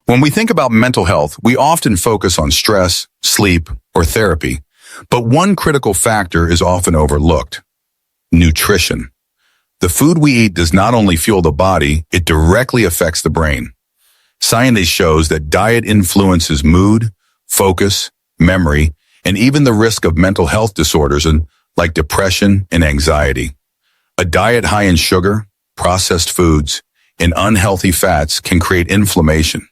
When we think about mental health, we often focus on stress, sleep, or therapy. But one critical factor is often overlooked: nutrition. The food we eat does not only fuel the body, it directly affects the brain. Science shows that diet influences mood, focus, memory, and even the risk of mental health disorders like depression and anxiety. A diet high in sugar, processed foods, and unhealthy fats can create inflammation,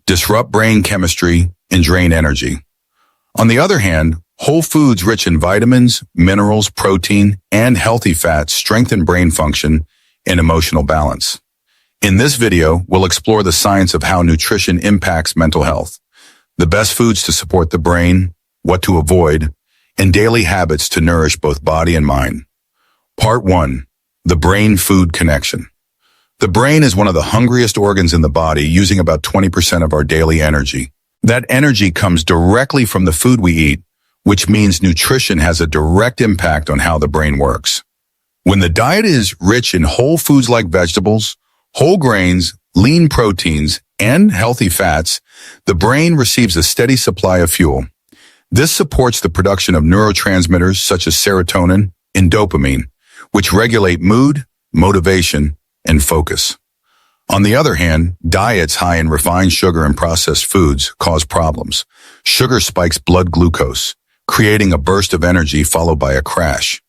disrupt brain chemistry, and drain energy. On the other hand, whole foods rich in vitamins, minerals, protein, and healthy fats strengthen brain function and emotional balance. In this video, we'll explore the science of how nutrition impacts mental health, the best foods to support the brain, what to avoid, and daily habits to nourish both body and mind. Part 1. The brain-food connection. The brain is one of the hungriest organs in the body, using about 20% of our daily energy. That energy comes directly from the food we eat, which means nutrition has a direct impact on how the brain works. When the diet is rich in whole foods like vegetables, whole grains, lean proteins, and healthy fats, the brain receives a steady supply of fuel. This supports the production of neurotransmitters such as serotonin and dopamine, which regulate mood, motivation, and focus. On the other hand, diets high in refined sugar and processed foods cause problems. Sugar spikes blood glucose, creating a burst of energy followed by a crash,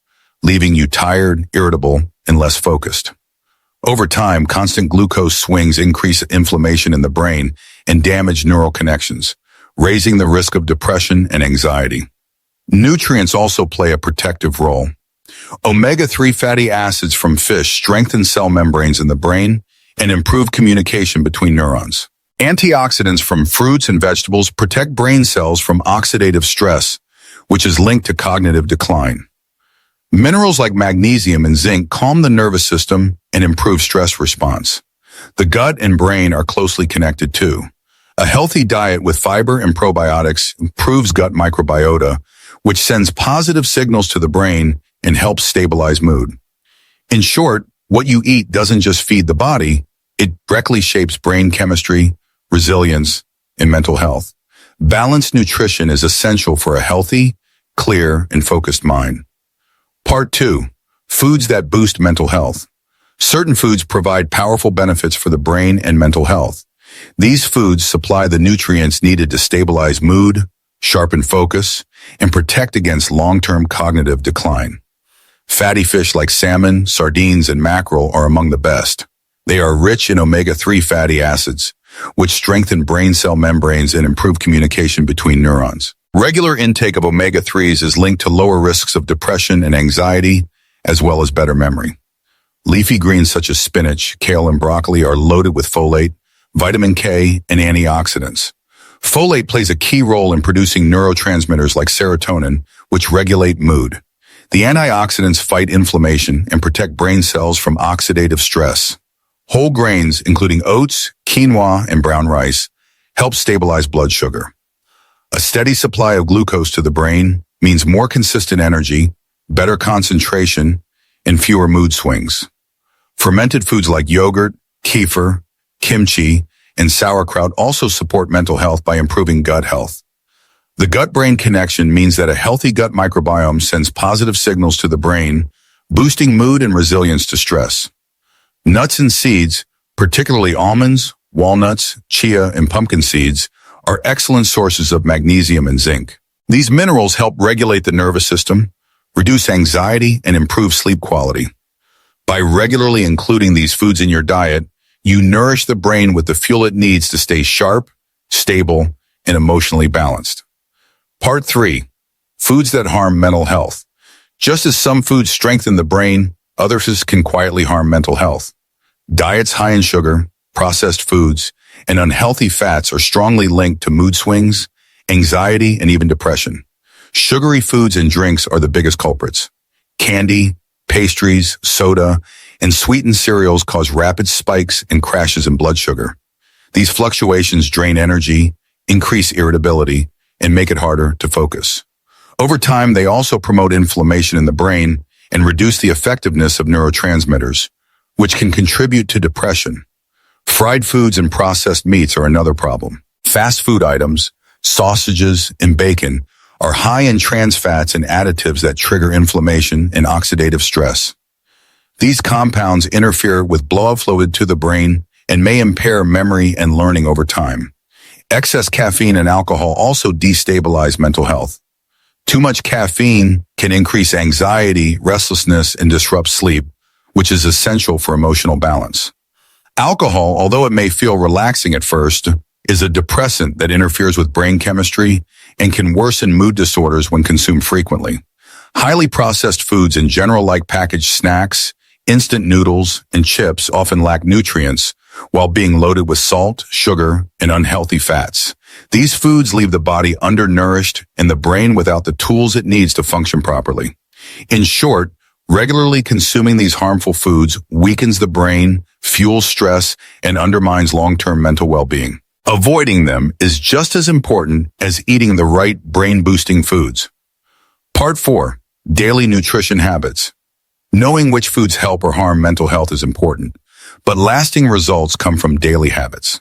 leaving you tired, irritable, and less focused. Over time, constant glucose swings increase inflammation in the brain and damage neural connections, raising the risk of depression and anxiety. Nutrients also play a protective role. Omega-3 fatty acids from fish strengthen cell membranes in the brain and improve communication between neurons. Antioxidants from fruits and vegetables protect brain cells from oxidative stress, which is linked to cognitive decline. Minerals like magnesium and zinc calm the nervous system and improve stress response. The gut and brain are closely connected too. A healthy diet with fiber and probiotics improves gut microbiota, which sends positive signals to the brain and helps stabilize mood. In short, what you eat doesn't just feed the body, it directly shapes brain chemistry, resilience, and mental health. Balanced nutrition is essential for a healthy, clear, and focused mind. Part 2. Foods that boost mental health. Certain foods provide powerful benefits for the brain and mental health. These foods supply the nutrients needed to stabilize mood, sharpen focus, and protect against long-term cognitive decline. Fatty fish like salmon, sardines, and mackerel are among the best. They are rich in omega-3 fatty acids, which strengthen brain cell membranes and improve communication between neurons. Regular intake of omega-3s is linked to lower risks of depression and anxiety, as well as better memory. Leafy greens such as spinach, kale, and broccoli are loaded with folate, vitamin K, and antioxidants. Folate plays a key role in producing neurotransmitters like serotonin, which regulate mood. The antioxidants fight inflammation and protect brain cells from oxidative stress. Whole grains, including oats, quinoa, and brown rice, help stabilize blood sugar. A steady supply of glucose to the brain means more consistent energy, better concentration, and fewer mood swings. Fermented foods like yogurt, kefir, kimchi, and sauerkraut also support mental health by improving gut health. The gut-brain connection means that a healthy gut microbiome sends positive signals to the brain, boosting mood and resilience to stress. Nuts and seeds, particularly almonds, walnuts, chia, and pumpkin seeds, are excellent sources of magnesium and zinc. These minerals help regulate the nervous system, reduce anxiety, and improve sleep quality. By regularly including these foods in your diet, you nourish the brain with the fuel it needs to stay sharp, stable, and emotionally balanced. Part 3. Foods that harm mental health. Just as some foods strengthen the brain, others can quietly harm mental health. Diets high in sugar, processed foods, and unhealthy fats are strongly linked to mood swings, anxiety, and even depression. Sugary foods and drinks are the biggest culprits. Candy, pastries, soda, and sweetened cereals cause rapid spikes and crashes in blood sugar. These fluctuations drain energy, increase irritability, and make it harder to focus. Over time, they also promote inflammation in the brain and reduce the effectiveness of neurotransmitters, which can contribute to depression. Fried foods and processed meats are another problem. Fast food items, sausages, and bacon are high in trans fats and additives that trigger inflammation and oxidative stress. These compounds interfere with blood flow to the brain and may impair memory and learning over time. Excess caffeine and alcohol also destabilize mental health. Too much caffeine can increase anxiety, restlessness, and disrupt sleep, which is essential for emotional balance. Alcohol, although it may feel relaxing at first, is a depressant that interferes with brain chemistry and can worsen mood disorders when consumed frequently. Highly processed foods in general, like packaged snacks, instant noodles, and chips, often lack nutrients while being loaded with salt, sugar, and unhealthy fats. These foods leave the body undernourished and the brain without the tools it needs to function properly. In short, regularly consuming these harmful foods weakens the brain, fuels stress, and undermines long-term mental well-being. Avoiding them is just as important as eating the right brain-boosting foods. Part 4. Daily nutrition habits. Knowing which foods help or harm mental health is important, but lasting results come from daily habits.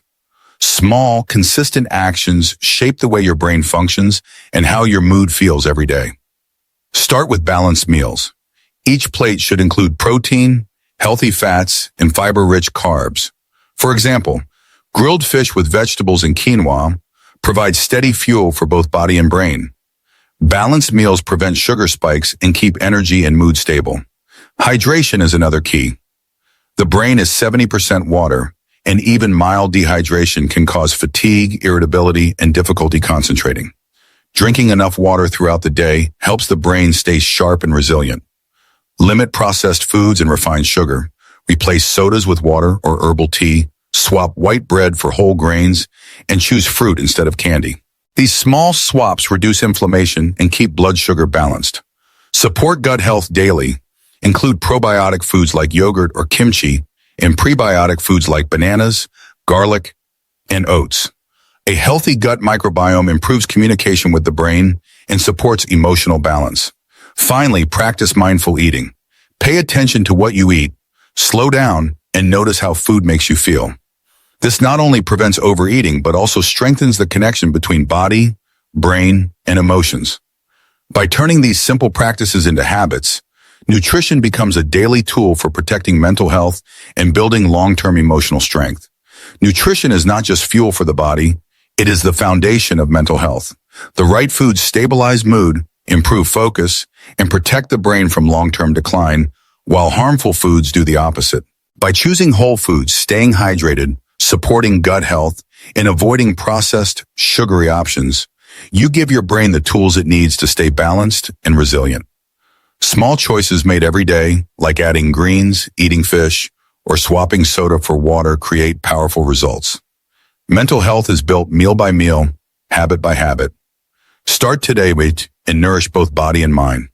Small, consistent actions shape the way your brain functions and how your mood feels every day. Start with balanced meals. Each plate should include protein, healthy fats, and fiber-rich carbs. For example, grilled fish with vegetables and quinoa provide steady fuel for both body and brain. Balanced meals prevent sugar spikes and keep energy and mood stable. Hydration is another key. The brain is 70% water, and even mild dehydration can cause fatigue, irritability, and difficulty concentrating. Drinking enough water throughout the day helps the brain stay sharp and resilient. Limit processed foods and refined sugar. Replace sodas with water or herbal tea. Swap white bread for whole grains, and choose fruit instead of candy. These small swaps reduce inflammation and keep blood sugar balanced. Support gut health daily. Include probiotic foods like yogurt or kimchi and prebiotic foods like bananas, garlic, and oats. A healthy gut microbiome improves communication with the brain and supports emotional balance. Finally, practice mindful eating. Pay attention to what you eat, slow down, and notice how food makes you feel. This not only prevents overeating, but also strengthens the connection between body, brain, and emotions. By turning these simple practices into habits, nutrition becomes a daily tool for protecting mental health and building long-term emotional strength. Nutrition is not just fuel for the body, it is the foundation of mental health. The right foods stabilize mood, improve focus, and protect the brain from long-term decline, while harmful foods do the opposite. By choosing whole foods, staying hydrated, supporting gut health, and avoiding processed, sugary options, you give your brain the tools it needs to stay balanced and resilient. Small choices made every day, like adding greens, eating fish, or swapping soda for water, create powerful results. Mental health is built meal by meal, habit by habit. Start today and nourish both body and mind.